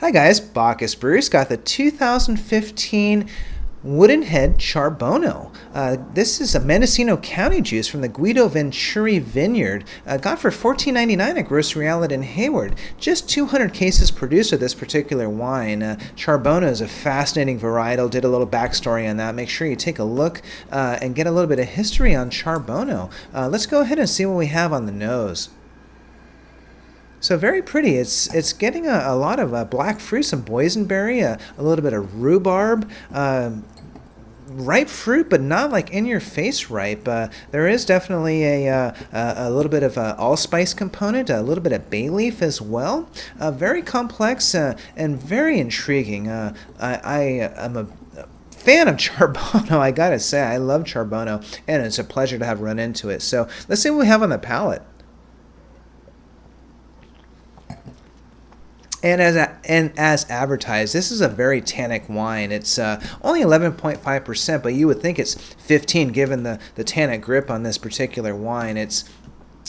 Hi guys, Bacchus Bruce got the 2015 Woodenhead Charbono. This is a Mendocino County juice from the Guido Venturi Vineyard. Got for $14.99 at Grocery Outlet in Hayward. Just 200 cases produced of this particular wine. Charbono is a fascinating varietal. Did a little backstory on that. Make sure you take a look and get a little bit of history on Charbono. Let's go ahead and see what we have on the nose. So very pretty. It's getting a lot of black fruit, some boysenberry, a little bit of rhubarb, ripe fruit, but not like in your face ripe. There is definitely a little bit of allspice component, a little bit of bay leaf as well. Very complex and very intriguing. I am a fan of Charbono, I gotta say. I love Charbono, and it's a pleasure to have run into it. So let's see what we have on the palate. And as advertised, this is a very tannic wine. It's only 11.5%, but you would think it's 15 given the tannic grip on this particular wine.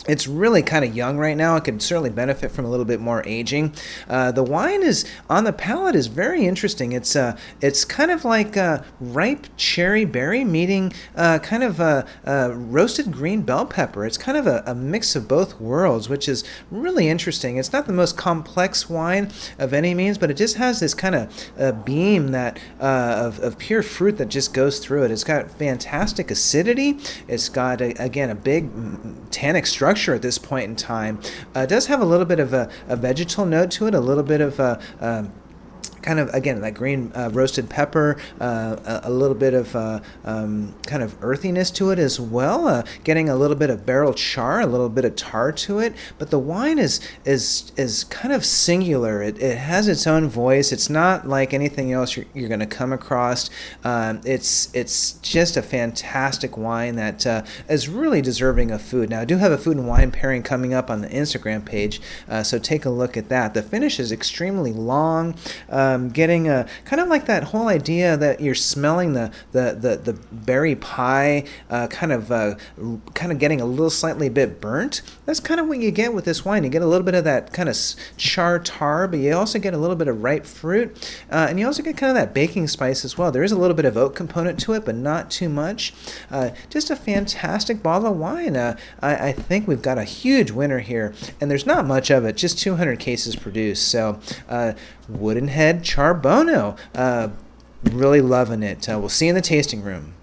It's really kind of young right now. It could certainly benefit from a little bit more aging. The wine is on the palate is very interesting. It's kind of like ripe cherry berry meeting kind of roasted green bell pepper. It's kind of a mix of both worlds, which is really interesting. It's not the most complex wine of any means, but it just has this kind of beam that of pure fruit that just goes through it. It's got fantastic acidity. It's got again a big tannic structure at this point in time. It does have a little bit of a vegetal note to it, a little bit of kind of, again, that green roasted pepper, a little bit of kind of earthiness to it as well, getting a little bit of barrel char, a little bit of tar to it. But the wine is kind of singular. It has its own voice. It's not like anything else you're going to come across. It's just a fantastic wine that is really deserving of food. Now, I do have a food and wine pairing coming up on the Instagram page, so take a look at that. The finish is extremely long. Getting a kind of like that whole idea that you're smelling the berry pie, kind of getting a little slightly bit burnt. That's kind of what you get with this wine. You get a little bit of that kind of char tar, but you also get a little bit of ripe fruit, and you also get kind of that baking spice as well. There is a little bit of oak component to it, but not too much. Just a fantastic bottle of wine. I think we've got a huge winner here, and there's not much of it. Just 200 cases produced. So Woodenhead Charbono. Really loving it. We'll see you in the tasting room.